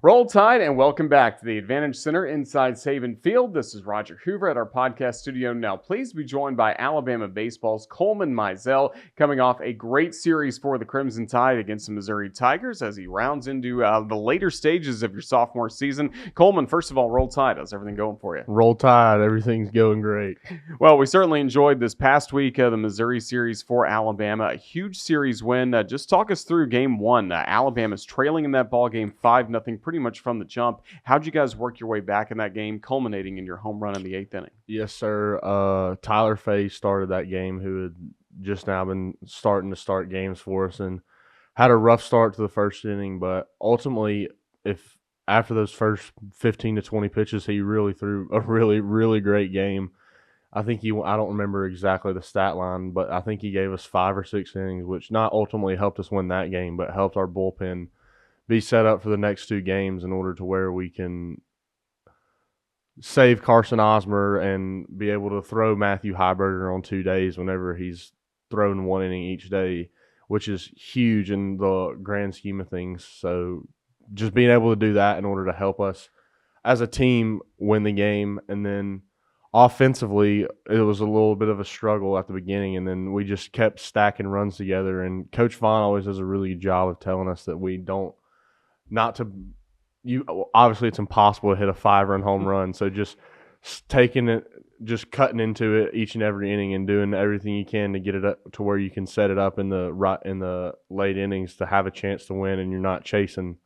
Roll Tide and welcome back to the Advantage Center inside Saban Field. This is Roger Hoover at our podcast studio. Now, pleased to be joined by Alabama baseball's Coleman Mizell, coming off a great series for the Crimson Tide against the Missouri Tigers as he rounds into the later stages of your sophomore season. Coleman, first of all, Roll Tide. How's everything going for you? Roll Tide. Everything's going great. Well, we certainly enjoyed this past week of the Missouri series for Alabama. A huge series win. Just talk us through game one. Alabama's trailing in that ball game 5-0 pretty much from the jump. How'd you guys work your way back in that game, culminating in your home run in the 8th inning? Yes, sir. Tyler Fay started that game, who had just now been starting to start games for us and had a rough start to the first inning. But ultimately, if after those first 15 to 20 pitches, he really threw a really, really great game. I think I don't remember exactly the stat line, but I think he gave us 5 or 6 innings, which not ultimately helped us win that game, but helped our bullpen be set up for the next 2 games in order to where we can save Carson Osmer and be able to throw Matthew Heiberger on 2 days whenever he's thrown 1 inning each day, which is huge in the grand scheme of things. So just being able to do that in order to help us as a team win the game. And then offensively, it was a little bit of a struggle at the beginning, and then we just kept stacking runs together. And Coach Vaughn always does a really good job of telling us that obviously it's impossible to hit a 5-run home run. So just taking it, just cutting into it each and every inning and doing everything you can to get it up to where you can set it up in the late innings to have a chance to win, and you're not chasing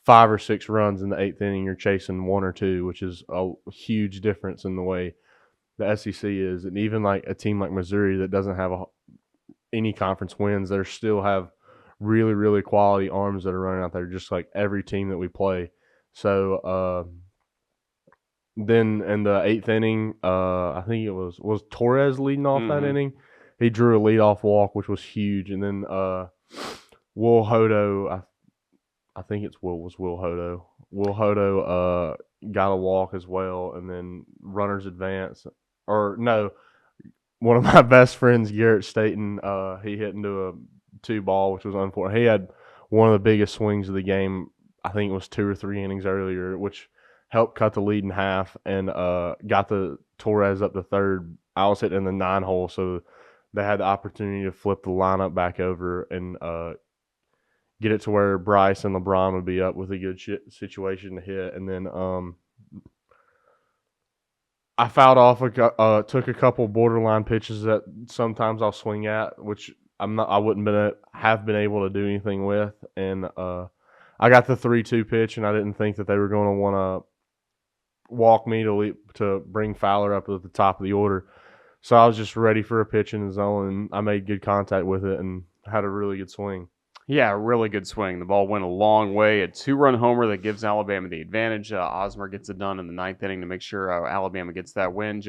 5 or 6 runs in the 8th inning. You're chasing 1 or 2, which is a huge difference in the way the SEC is. And even like a team like Missouri that doesn't have any conference wins, they still have really, really quality arms that are running out there, just like every team that we play. So then in the 8th inning, I think it was Torres leading off that inning. He drew a leadoff walk, which was huge. And then Will Hodo, I think it was Will Hodo. Will Hodo got a walk as well, and then runners advance. Or no, one of my best friends, Garrett Staten, he hit into a 2-ball, which was unfortunate. He had one of the biggest swings of the game. I think it was 2 or 3 innings earlier, which helped cut the lead in half and got the Torres up to third. I was hitting in the 9-hole, so they had the opportunity to flip the lineup back over and get it to where Bryce and LeBron would be up with a good situation to hit. And then I fouled off, took a couple borderline pitches that sometimes I'll swing at, which I wouldn't have been able to do anything with. And I got the 3-2 pitch, and I didn't think that they were going to want to walk me to bring Fowler up at the top of the order. So I was just ready for a pitch in the zone, and I made good contact with it and had a really good swing. Yeah, really good swing. The ball went a long way. A 2-run homer that gives Alabama the advantage. Osmer gets it done in the 9th inning to make sure Alabama gets that win.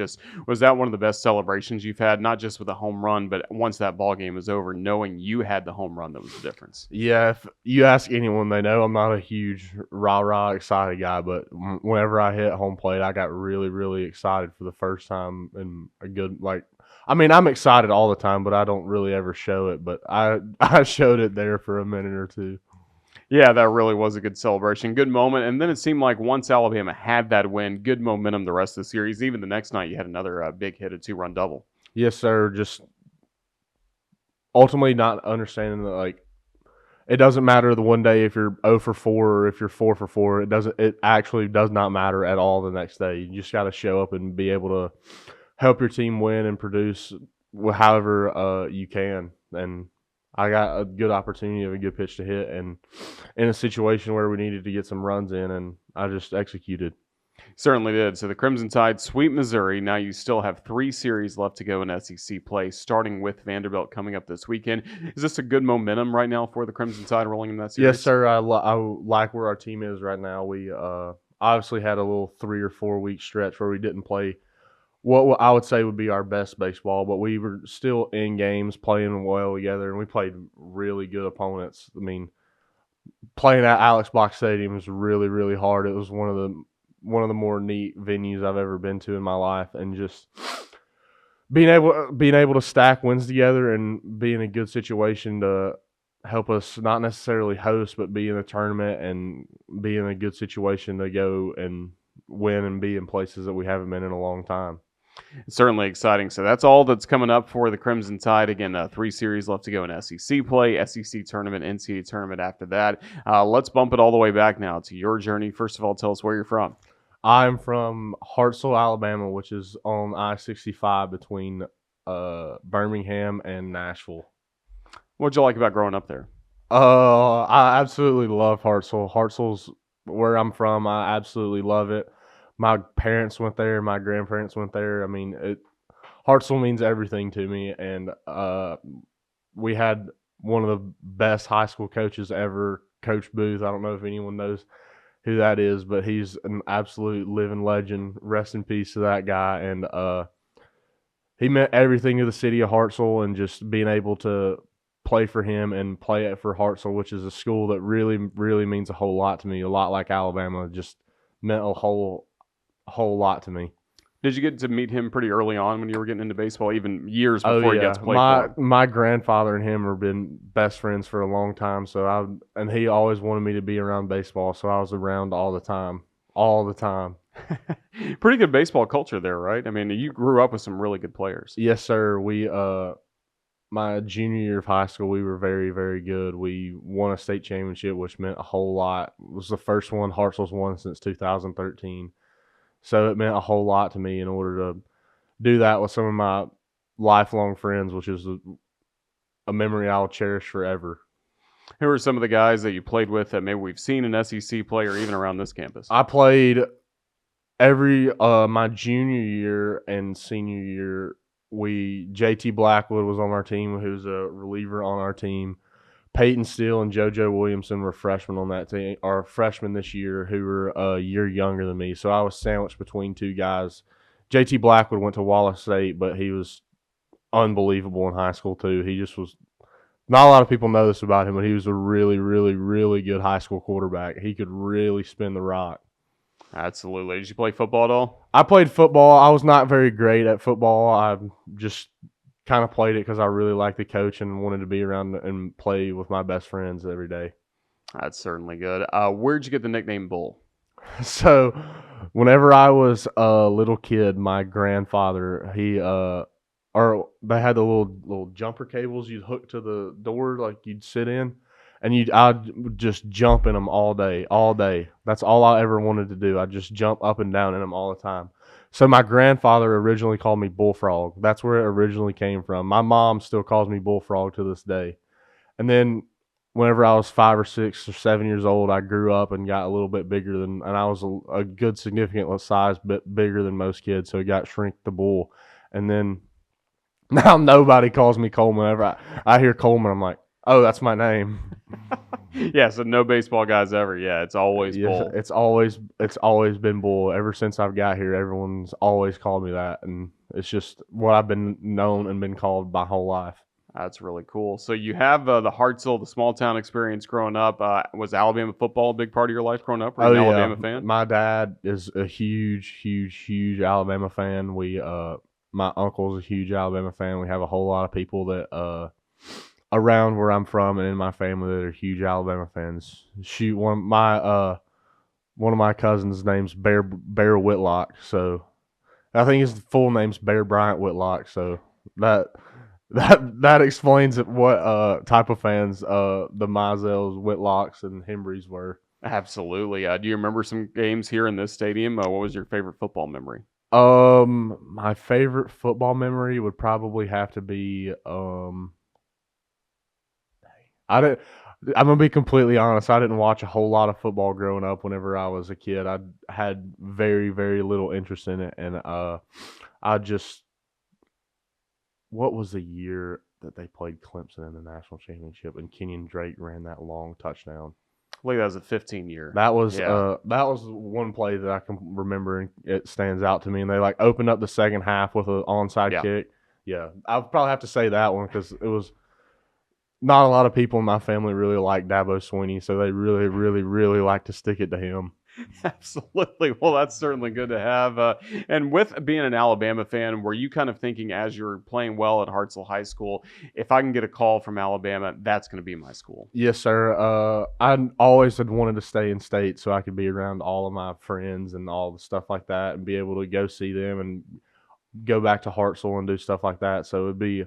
Was that one of the best celebrations you've had, not just with a home run, but once that ball game was over, knowing you had the home run that was the difference? Yeah, if you ask anyone, they know I'm not a huge rah-rah excited guy, but whenever I hit home plate, I got really, really excited for the first time in a good, I'm excited all the time, but I don't really ever show it. But I showed it there for a minute or 2. Yeah, that really was a good celebration, good moment. And then it seemed like once Alabama had that win, good momentum the rest of the series. Even the next night, you had another big hit, a 2-run double. Yes, sir. Just ultimately not understanding that, it doesn't matter the one day if you're 0 for 4 or if you're 4 for 4. It actually does not matter at all the next day. You just got to show up and be able to help your team win and produce however you can. And I got a good opportunity of a good pitch to hit, and in a situation where we needed to get some runs in, and I just executed. Certainly did. So the Crimson Tide sweep Missouri. Now you still have 3 series left to go in SEC play, starting with Vanderbilt coming up this weekend. Is this a good momentum right now for the Crimson Tide rolling in that series? Yes, sir. I like where our team is right now. We obviously had a little 3 or 4 week stretch where we didn't play what I would say would be our best baseball, but we were still in games, playing well together, and we played really good opponents. I mean, playing at Alex Block Stadium was really, really hard. It was one of the more neat venues I've ever been to in my life, and just being able to stack wins together and be in a good situation to help us not necessarily host, but be in a tournament and be in a good situation to go and win and be in places that we haven't been in a long time. It's certainly exciting. So that's all that's coming up for the Crimson Tide. Again, 3 series left to go in SEC play, SEC tournament, NCAA tournament after that. Let's bump it all the way back now to your journey. First of all, tell us where you're from. I'm from Hartselle, Alabama, which is on I-65 between Birmingham and Nashville. What'd you like about growing up there? I absolutely love Hartselle. Hartselle's where I'm from. I absolutely love it. My parents went there. My grandparents went there. I mean, Hartselle means everything to me, and we had one of the best high school coaches ever, Coach Booth. I don't know if anyone knows who that is, but he's an absolute living legend. Rest in peace to that guy. And he meant everything to the city of Hartselle, and just being able to play for him and play it for Hartselle, which is a school that really, really means a whole lot to me. A lot like Alabama, just meant a whole lot to me. Did you get to meet him pretty early on when you were getting into baseball, even years before he got to play for him? My grandfather and him have been best friends for a long time, and he always wanted me to be around baseball, so I was around all the time. Pretty good baseball culture there, right? I mean, you grew up with some really good players. Yes, sir. We my junior year of high school, we were very, very good. We won a state championship, which meant a whole lot. It was the first one Hartselle's won since 2013. So it meant a whole lot to me in order to do that with some of my lifelong friends, which is a memory I'll cherish forever. Who are some of the guys that you played with that maybe we've seen in SEC play or even around this campus? I played every my junior year and senior year. JT Blackwood was on our team, who's a reliever on our team. Peyton Steele and JoJo Williamson were freshmen on that team, or freshmen this year, who were a year younger than me. So I was sandwiched between two guys. JT Blackwood went to Wallace State, but he was unbelievable in high school too. He just was. Not a lot of people know this about him, but he was a really, really, really good high school quarterback. He could really spin the rock. Absolutely. Did you play football at all? I played football. I was not very great at football. I just kind of played it because I really liked the coach and wanted to be around and play with my best friends every day. That's certainly good. Where'd you get the nickname Bull? So whenever I was a little kid, my grandfather, they had the little jumper cables you'd hook to the door, like you'd sit in, and I'd just jump in them all day. That's all I ever wanted to do. I'd just jump up and down in them all the time. So my grandfather originally called me Bullfrog. That's where it originally came from. My mom still calls me Bullfrog to this day. And then whenever I was 5 or 6 or 7 years old, I grew up and got a little bit bigger and I was a good significant size, but bigger than most kids. So it got shrink to Bull. And then now nobody calls me Coleman. Whenever I hear Coleman, I'm like, oh, that's my name. Yeah, so no baseball guys ever. Yeah, it's always Bull. It's always been Bull. Ever since I've got here, everyone's always called me that, and it's just what I've been known and been called my whole life. That's really cool. So you have the Hartselle, the small town experience growing up. Was Alabama football a big part of your life growing up? Were you an Alabama fan? My dad is a huge Alabama fan. My uncle's a huge Alabama fan. We have a whole lot of people that around where I'm from and in my family that are huge Alabama fans. Shoot, one of my cousins' name's Bear Whitlock, so I think his full name's Bear Bryant Whitlock. So that explains what type of fans the Mizells, Whitlocks, and Hembrys were. Absolutely. Do you remember some games here in this stadium? What was your favorite football memory? My favorite football memory would probably have to be I'm gonna be completely honest. I didn't watch a whole lot of football growing up. Whenever I was a kid, I had very, very little interest in it, and what was the year that they played Clemson in the national championship and Kenyon Drake ran that long touchdown? I believe that was a 15-year. That was one play that I can remember, and it stands out to me. And they opened up the second half with an onside kick. Yeah, I'll probably have to say that one because it was. Not a lot of people in my family really like Dabo Swinney, so they really, really, really like to stick it to him. Absolutely. Well, that's certainly good to have. And with being an Alabama fan, were you kind of thinking as you're playing well at Hartselle High School, if I can get a call from Alabama, that's going to be my school? Yes, sir. I always had wanted to stay in state so I could be around all of my friends and all the stuff like that, and be able to go see them and go back to Hartselle and do stuff like that. So it'd be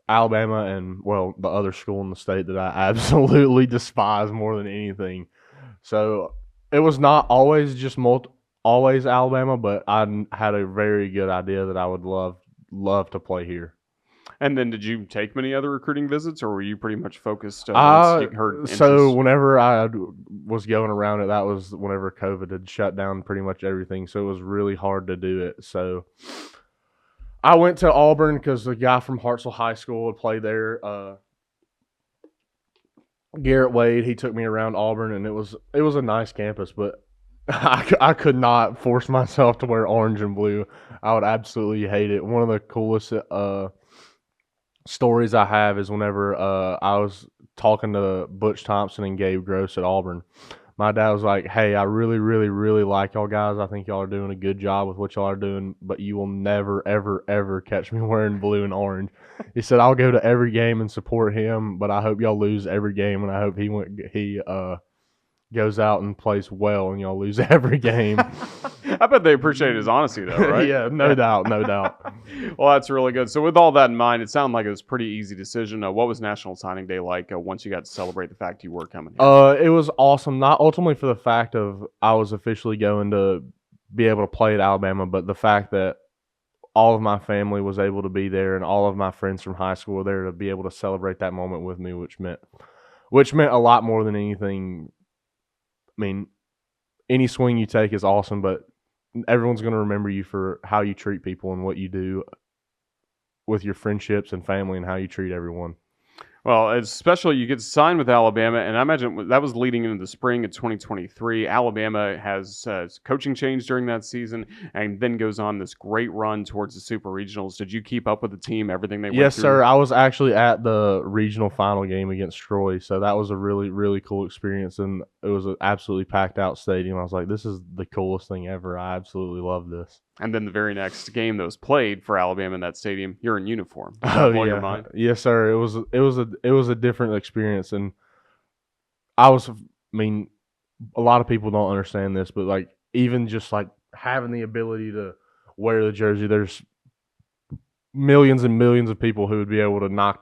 Alabama and, well, the other school in the state that I absolutely despise more than anything. So it was not always just always Alabama, but I had a very good idea that I would love to play here. And then did you take many other recruiting visits, or were you pretty much focused once you heard So interest? whenever I was going around it, that was whenever COVID had shut down pretty much everything. So it was really hard to do it. So I went to Auburn because the guy from Hartselle High School would play there. Garrett Wade, he took me around Auburn, and it was a nice campus, but I could not force myself to wear orange and blue. I would absolutely hate it. One of the coolest stories I have is whenever I was talking to Butch Thompson and Gabe Gross at Auburn. My dad was like, "Hey, I really, really, really like y'all guys. I think y'all are doing a good job with what y'all are doing, but you will never, ever, ever catch me wearing blue and orange." He said, "I'll go to every game and support him, but I hope y'all lose every game, and I hope he goes out and plays well, and y'all lose every game." I bet they appreciate his honesty, though, right? Yeah, no doubt, no doubt. Well, that's really good. So, with all that in mind, it sounded like it was a pretty easy decision. What was National Signing Day like once you got to celebrate the fact you were coming here? It was awesome. Not ultimately for the fact of I was officially going to be able to play at Alabama, but the fact that all of my family was able to be there and all of my friends from high school were there to be able to celebrate that moment with me, which meant a lot more than anything. I mean, any swing you take is awesome, but everyone's going to remember you for how you treat people and what you do with your friendships and family and how you treat everyone. Well, it's special you get to sign with Alabama, and I imagine that was leading into the spring of 2023. Alabama has coaching change during that season, and then goes on this great run towards the Super Regionals. Did you keep up with the team, everything they went Yes, through? sir. I was actually at the regional final game against Troy, so that was a really, really cool experience, and it was an absolutely packed out stadium. I was like, "This is the coolest thing ever." I absolutely love this. And then the very next game that was played for Alabama in that stadium, you're in uniform. Did that Oh blow yeah, your mind? yes, sir. It was a different experience, and I mean, a lot of people don't understand this, but like even just like having the ability to wear the jersey, there's millions and millions of people who would be able to knock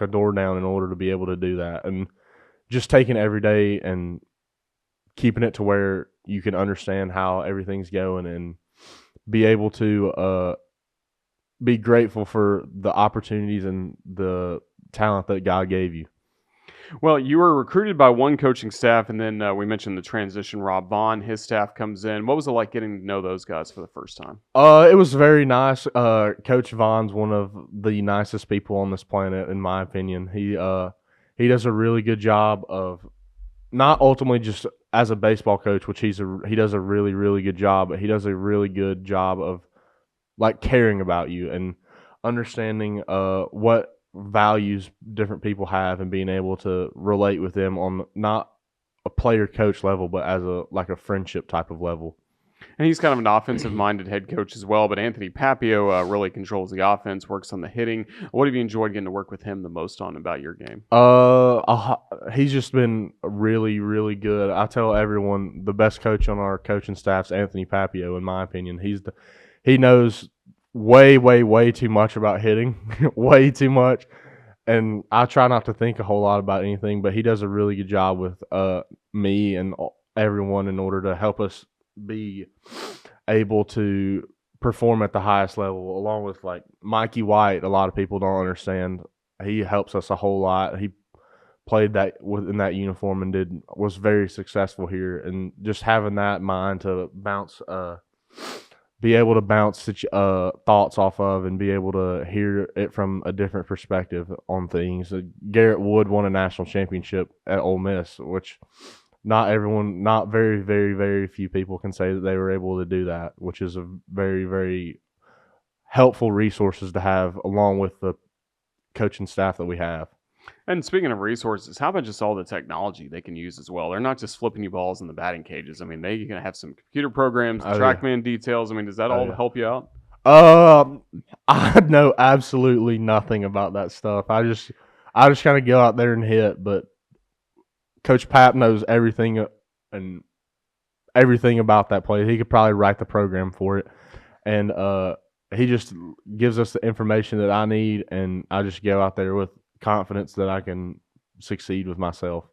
a door down in order to be able to do that, and just taking it every day and keeping it to where you can understand how everything's going and be able to be grateful for the opportunities and the talent that God gave you. Well, you were recruited by one coaching staff, and then we mentioned the transition. Rob Vaughn, his staff comes in. What was it like getting to know those guys for the first time? It was very nice. Coach Vaughn's one of the nicest people on this planet, in my opinion. He does a really good job of not ultimately just as a baseball coach, which he does a really, really good job, but he does a really good job of like caring about you and understanding what values different people have and being able to relate with them on not a player coach level, but as a friendship type of level. And he's kind of an offensive-minded head coach as well, but Anthony Papio really controls the offense, works on the hitting. What have you enjoyed getting to work with him the most on about your game? He's just been really, really good. I tell everyone the best coach on our coaching staff's Anthony Papio, in my opinion. He knows way, way, way too much about hitting, way too much. And I try not to think a whole lot about anything, but he does a really good job with me and everyone in order to help us be able to perform at the highest level, along with like Mikey White. A lot of people don't understand. He helps us a whole lot. He played that within that uniform and was very successful here. And just having that mind to be able to bounce thoughts off of and be able to hear it from a different perspective on things. Garrett Wood won a national championship at Ole Miss, which not very, very, very few people can say that they were able to do that, which is a very, very helpful resources to have along with the coaching staff that we have. And speaking of resources, how about just all the technology they can use as well? They're not just flipping you balls in the batting cages. I mean, they can have some computer programs, the Oh yeah, TrackMan details. I mean, does that oh all yeah. help you out? Um, I know absolutely nothing about that stuff. I just kind of go out there and hit. But Coach Pap knows everything and everything about that play. He could probably write the program for it, and he just gives us the information that I need, and I just go out there with confidence that I can succeed with myself.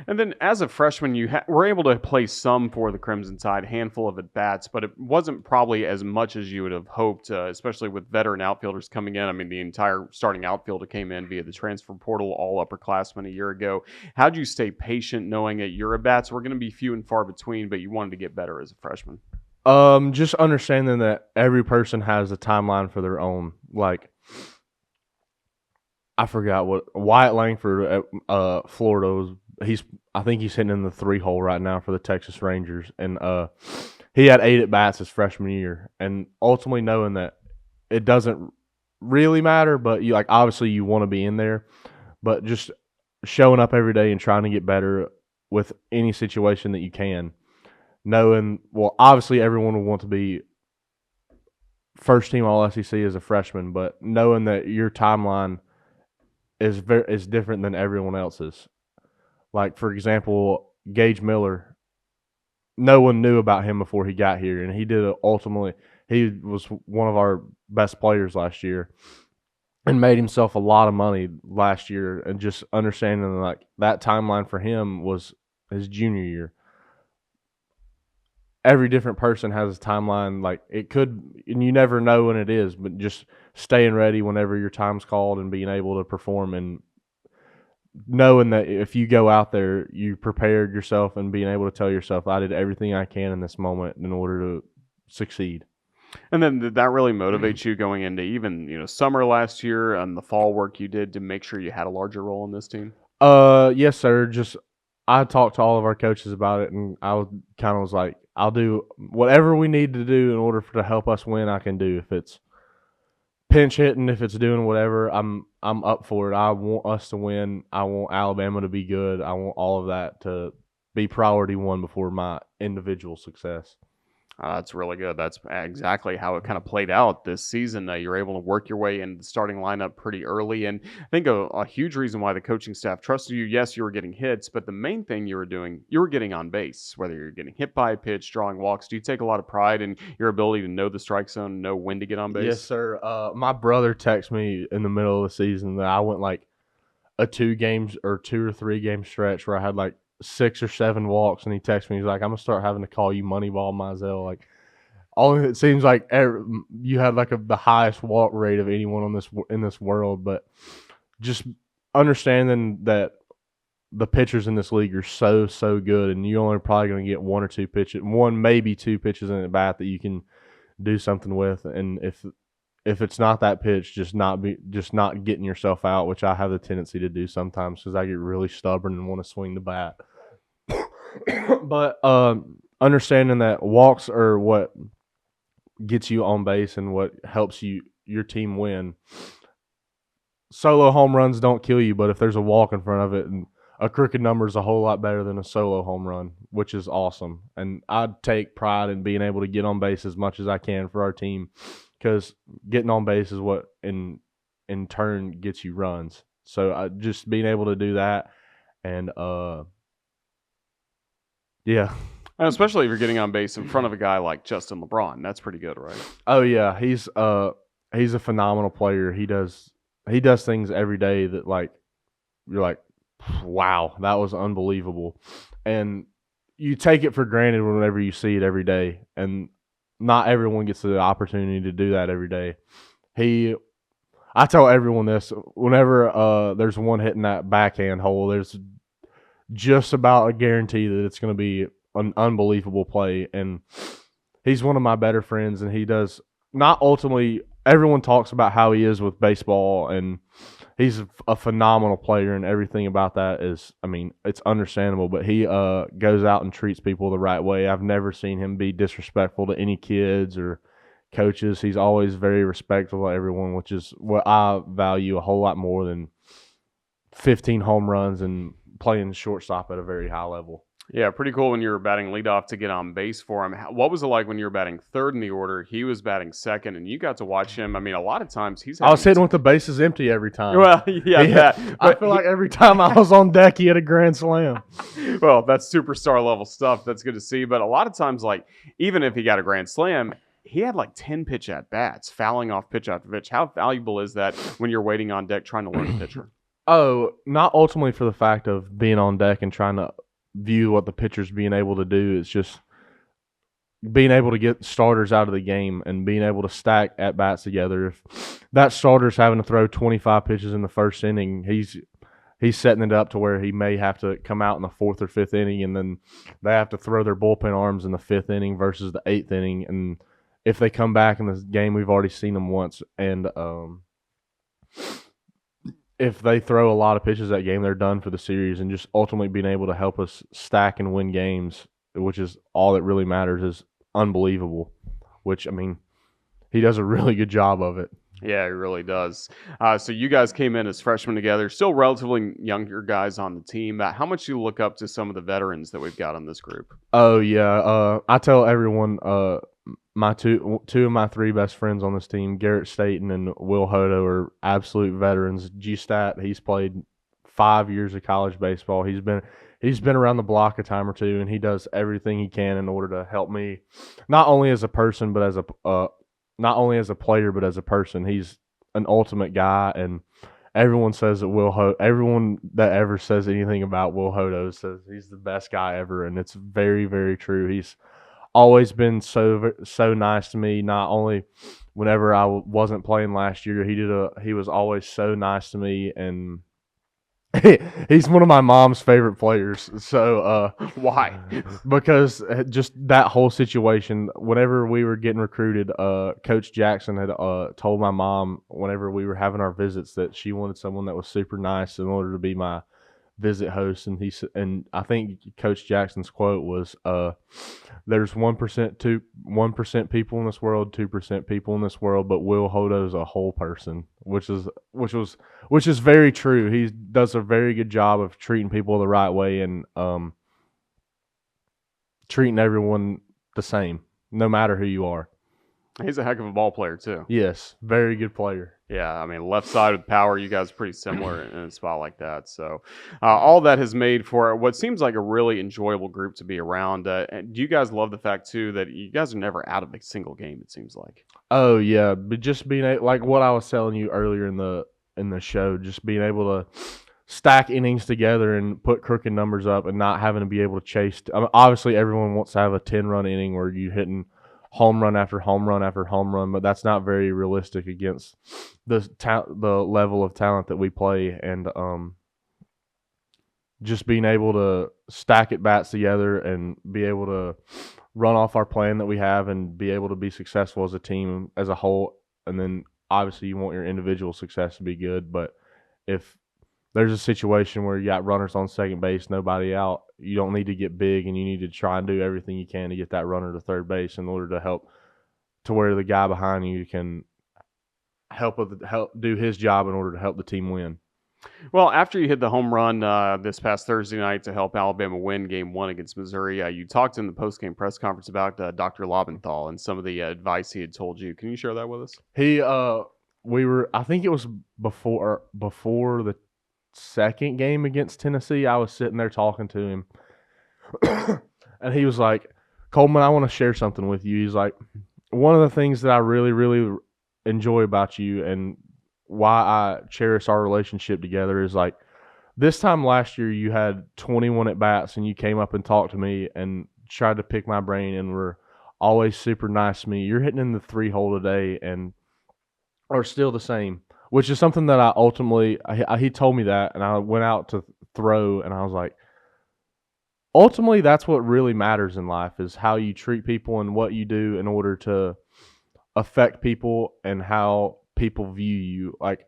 And then as a freshman, you were able to play some for the Crimson Tide, handful of at bats, but it wasn't probably as much as you would have hoped, especially with veteran outfielders coming in. I mean, the entire starting outfielder came in via the transfer portal, all upperclassmen a year ago. How'd you stay patient knowing that your at bats were going to be few and far between, but you wanted to get better as a freshman? Just understanding that every person has a timeline for their own. Like, I forgot what Wyatt Langford at Florida was. I think he's hitting in the 3 hole right now for the Texas Rangers, and he had 8 at bats his freshman year, and ultimately knowing that it doesn't really matter, but you obviously you want to be in there, but just showing up every day and trying to get better with any situation that you can, knowing obviously everyone will want to be first team All SEC as a freshman, but knowing that your timeline is different than everyone else's. Like, for example, Gage Miller, no one knew about him before he got here, and he was one of our best players last year and made himself a lot of money last year. And just understanding that timeline for him was his junior year. Every different person has a timeline. Like, it could, and you never know when it is, but just staying ready whenever your time's called and being able to perform, and knowing that if you go out there, you prepared yourself and being able to tell yourself, I did everything I can in this moment in order to succeed. And then did that really motivate you going into even summer last year and the fall work you did to make sure you had a larger role in this team? Yes, sir. Just I talked to all of our coaches about it, and I was like, I'll do whatever we need to do in order to help us win. I can do. If it's pinch hitting, if it's doing whatever, I'm up for it. I want us to win. I want Alabama to be good. I want all of that to be priority one before my individual success. That's really good. That's exactly how it kind of played out this season. You're able to work your way into the starting lineup pretty early. And I think a huge reason why the coaching staff trusted you, yes, you were getting hits, but the main thing you were doing, you were getting on base, whether you're getting hit by a pitch, drawing walks. Do you take a lot of pride in your ability to know the strike zone, know when to get on base? Yes, sir. My brother texted me in the middle of the season that I went like a 2 or 3 game stretch where I had like 6 or 7 walks, and he texted me. He's like, "I'm gonna start having to call you Moneyball Mizell." Like, it seems like you had like the highest walk rate of anyone in this world, but just understanding that the pitchers in this league are so good, and you're only probably going to get 1 maybe 2 pitches in the bat that you can do something with, and if it's not that pitch, just not getting yourself out, which I have the tendency to do sometimes because I get really stubborn and want to swing the bat. But understanding that walks are what gets you on base and what helps your team win. Solo home runs don't kill you, but if there's a walk in front of it, and a crooked number is a whole lot better than a solo home run, which is awesome. And I take pride in being able to get on base as much as I can for our team, because getting on base is what in turn gets you runs. So just being able to do that, and yeah. And especially if you're getting on base in front of a guy like Justin LeBron, that's pretty good, right? Oh yeah, he's a phenomenal player. He does things every day that you're like, wow, that was unbelievable. And you take it for granted whenever you see it every day, and not everyone gets the opportunity to do that every day. I tell everyone this, whenever there's one hitting that backhand hole, there's just about a guarantee that it's going to be an unbelievable play. And he's one of my better friends, and he does not ultimately. Everyone talks about how he is with baseball, and he's a phenomenal player, and everything about that is, I mean, it's understandable, but he goes out and treats people the right way. I've never seen him be disrespectful to any kids or coaches. He's always very respectful of everyone, which is what I value a whole lot more than 15 home runs and playing shortstop at a very high level. Yeah, pretty cool when you were batting leadoff to get on base for him. What was it like when you were batting third in the order? He was batting second, and you got to watch him. I mean, a lot of times he's I was hitting with the bases empty every time. Well, yeah, I feel like every time I was on deck, he had a grand slam. Well, that's superstar level stuff. That's good to see. But a lot of times, like, even if he got a grand slam, he had like 10 pitch at bats, fouling off pitch after pitch. How valuable is that when you're waiting on deck trying to learn a pitcher? Oh, not ultimately for the fact of being on deck and trying to view what the pitcher's being able to do. It's just being able to get starters out of the game and being able to stack at bats together. If that starter's having to throw 25 pitches in the first inning, he's setting it up to where he may have to come out in the fourth or fifth inning, and then they have to throw their bullpen arms in the fifth inning versus the eighth inning. And if they come back in this game, we've already seen them once, and if they throw a lot of pitches that game, they're done for the series. And just ultimately being able to help us stack and win games, which is all that really matters, is unbelievable. Which, I mean, he does a really good job of it. Yeah, he really does. So you guys came in as freshmen together, still relatively younger guys on the team. How much do you look up to some of the veterans that we've got on this group? Oh, yeah. I tell everyone my two of my three best friends on this team, Garrett Staten and Will Hodo, are absolute veterans. G-Stat, he's played 5 years of college baseball. He's been around the block a time or two, and he does everything he can in order to help me, not only as a person, but not only as a player, but as a person. He's an ultimate guy, and everyone says that everyone that ever says anything about Will Hodo says he's the best guy ever, and it's very, very true. He's always been so nice to me. Not only whenever I wasn't playing last year, he was always so nice to me, and he's one of my mom's favorite players. So why? Because just that whole situation. Whenever we were getting recruited, Coach Jackson had told my mom whenever we were having our visits that she wanted someone that was super nice in order to be my visit host, and I think Coach Jackson's quote was, "There's 1% people in this world, 2% people in this world, but Will Hodo's a whole person," which is very true. He does a very good job of treating people the right way and treating everyone the same, no matter who you are. He's a heck of a ball player too. Yes, very good player. Yeah, I mean, left side with power, you guys are pretty similar in a spot like that. So all that has made for what seems like a really enjoyable group to be around. And do you guys love the fact, too, that you guys are never out of a single game, it seems like? Oh, yeah. But just being like what I was telling you earlier in the show, just being able to stack innings together and put crooked numbers up and not having to be able to chase. I mean, obviously, everyone wants to have a 10-run inning where you're hitting home run after home run after home run, but that's not very realistic against the level of talent that we play. And just being able to stack at bats together and be able to run off our plan that we have and be able to be successful as a team as a whole. And then obviously you want your individual success to be good, but if there's a situation where you got runners on second base, nobody out, you don't need to get big, and you need to try and do everything you can to get that runner to third base in order to help to where the guy behind you can help do his job in order to help the team win. Well, after you hit the home run this past Thursday night to help Alabama win Game 1 against Missouri, you talked in the post-game press conference about Dr. Lobenthal and some of the advice he had told you. Can you share that with us? I think it was before the second game against Tennessee. I was sitting there talking to him, and he was like, "Coleman, I want to share something with you." He's like, "One of the things that I really, really enjoy about you and why I cherish our relationship together is like this time last year you had 21 at bats and you came up and talked to me and tried to pick my brain and were always super nice to me. You're hitting in the 3-hole today and are still the same." Which is something that I ultimately, he told me that, and I went out to throw, and I was like, ultimately, that's what really matters in life is how you treat people and what you do in order to affect people and how people view you. Like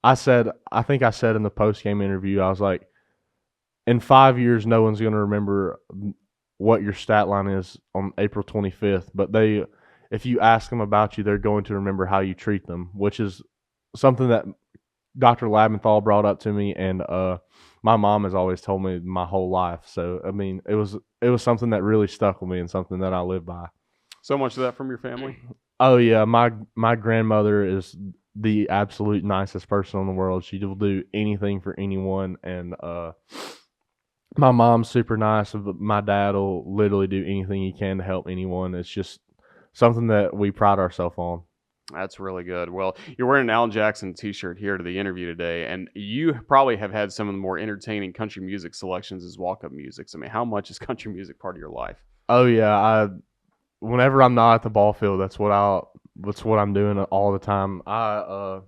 I think I said in the post-game interview, I was like, in 5 years, no one's going to remember what your stat line is on April 25th, but if you ask them about you, they're going to remember how you treat them, which is something that Dr. Labenthal brought up to me, and my mom has always told me my whole life. So I mean, it was something that really stuck with me and something that I live by. So much of that from your family? Oh yeah, my grandmother is the absolute nicest person in the world. She will do anything for anyone, and my mom's super nice. But my dad will literally do anything he can to help anyone. It's just something that we pride ourselves on. That's really good. Well, you're wearing an Alan Jackson t-shirt here to the interview today, and you probably have had some of the more entertaining country music selections as walk-up music. So, I mean, how much is country music part of your life? Oh yeah, whenever I'm not at the ball field, that's what I'm doing all the time. I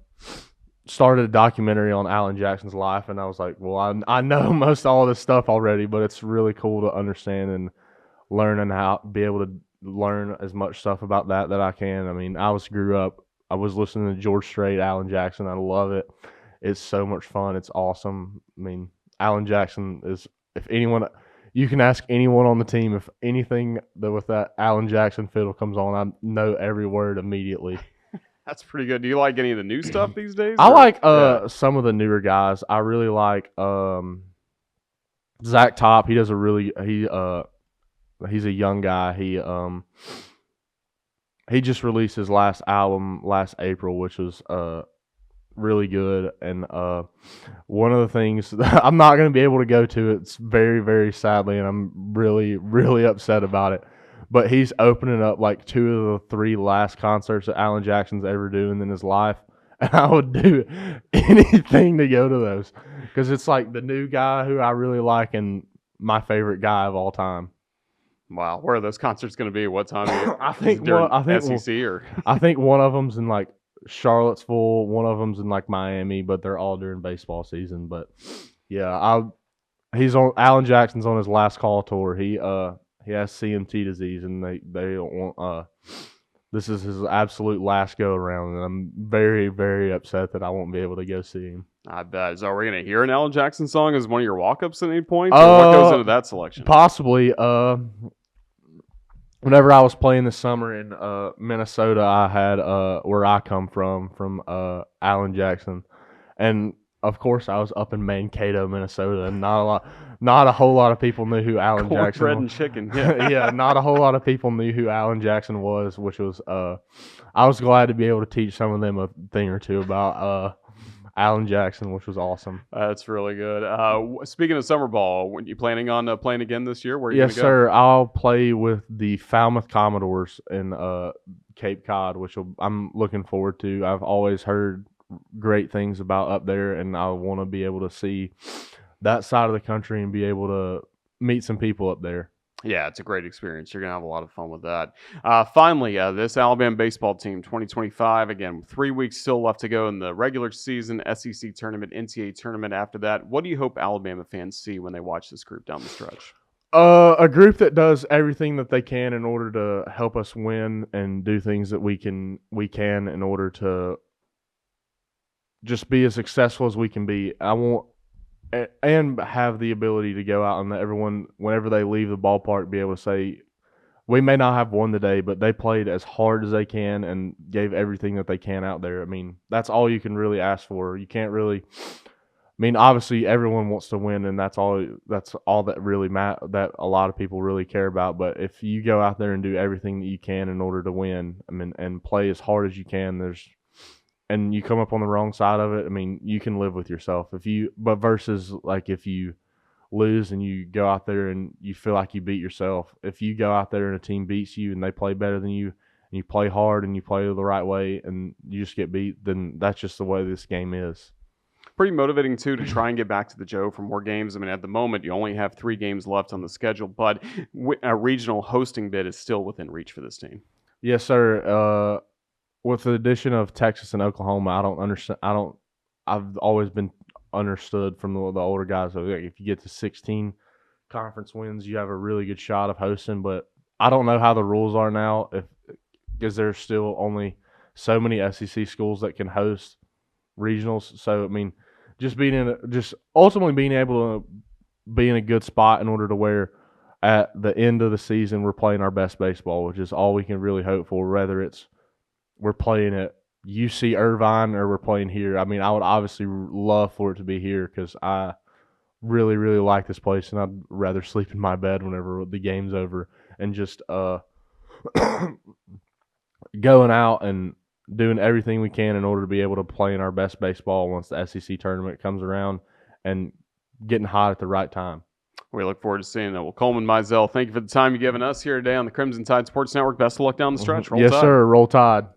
started a documentary on Alan Jackson's life, and I was like, well, I know most all this stuff already, but it's really cool to understand and learn and how be able to learn as much stuff about that I can. I mean, I was listening to George Strait, Alan Jackson. I love it. It's so much fun. It's awesome. I mean, Alan Jackson is, if anyone, you can ask anyone on the team if anything that with that Alan Jackson fiddle comes on, I know every word immediately. That's pretty good. Do you like any of the new stuff these days? I like some of the newer guys. I really like Zach Top. He does a really he's a young guy. He just released his last album last April, which was really good. And one of the things that I'm not going to be able to go to, it's very, very sadly, and I'm really, really upset about it. But he's opening up like 2 of the 3 last concerts that Alan Jackson's ever doing in his life. And I would do anything to go to those because it's like the new guy who I really like and my favorite guy of all time. Wow, where are those concerts going to be? What time? I think SEC or I think one of them's in like Charlottesville, one of them's in like Miami, but they're all during baseball season. But yeah, he's on Alan Jackson's on his last call tour. He has CMT disease, and they don't want this is his absolute last go around, and I'm very, very upset that I won't be able to go see him. I bet. So, are we going to hear an Alan Jackson song as one of your walk-ups at any point? Or what goes into that selection? Possibly. Whenever I was playing this summer in Minnesota, I had where I come from Alan Jackson, and of course I was up in Mankato, Minnesota, and not a whole lot of people knew who Alan Jackson was. Bread and chicken. Yeah. Yeah, not a whole lot of people knew who Alan Jackson was, which was I was glad to be able to teach some of them a thing or two about Alan Jackson, which was awesome. That's really good. Speaking of summer ball, when you planning on playing again this year? Where are you Yes, gonna go? sir. I'll play with the Falmouth Commodores in Cape Cod, which I'm looking forward to. I've always heard great things about up there, and I want to be able to see that side of the country and be able to meet some people up there. Yeah, it's a great experience. You're going to have a lot of fun with that. Finally, this Alabama baseball team, 2025, again, 3 weeks still left to go in the regular season, SEC tournament, NCAA tournament after that. What do you hope Alabama fans see when they watch this group down the stretch? A group that does everything that they can in order to help us win and do things that we can in order to just be as successful as we can be. I want and have the ability to go out and let everyone, whenever they leave the ballpark, be able to say, we may not have won today, but they played as hard as they can and gave everything that they can out there. I mean, that's all you can really ask for. You can't really, I mean, obviously everyone wants to win, and that's all that really that a lot of people really care about. But if you go out there and do everything that you can in order to win, I mean, and play as hard as you can, and you come up on the wrong side of it, I mean, you can live with yourself. But versus like if you lose and you go out there and you feel like you beat yourself. If you go out there and a team beats you and they play better than you, and you play hard and you play the right way and you just get beat, then that's just the way this game is. Pretty motivating, too, to try and get back to the Joe for more games. I mean, at the moment, you only have 3 games left on the schedule, but a regional hosting bid is still within reach for this team. Yes, sir. With the addition of Texas and Oklahoma, I don't understand. I've always been understood from the older guys. So if you get to 16 conference wins, you have a really good shot of hosting. But I don't know how the rules are now, because there's still only so many SEC schools that can host regionals. So I mean, just ultimately being able to be in a good spot in order to where at the end of the season we're playing our best baseball, which is all we can really hope for. Whether it's we're playing it UC Irvine or we're playing here. I mean, I would obviously love for it to be here because I really, really like this place, and I'd rather sleep in my bed whenever the game's over and just going out and doing everything we can in order to be able to play in our best baseball once the SEC tournament comes around and getting hot at the right time. We look forward to seeing that. Well, Coleman, Mizell, thank you for the time you've given us here today on the Crimson Tide Sports Network. Best of luck down the stretch. Roll Yes, Tide. sir. Roll Tide.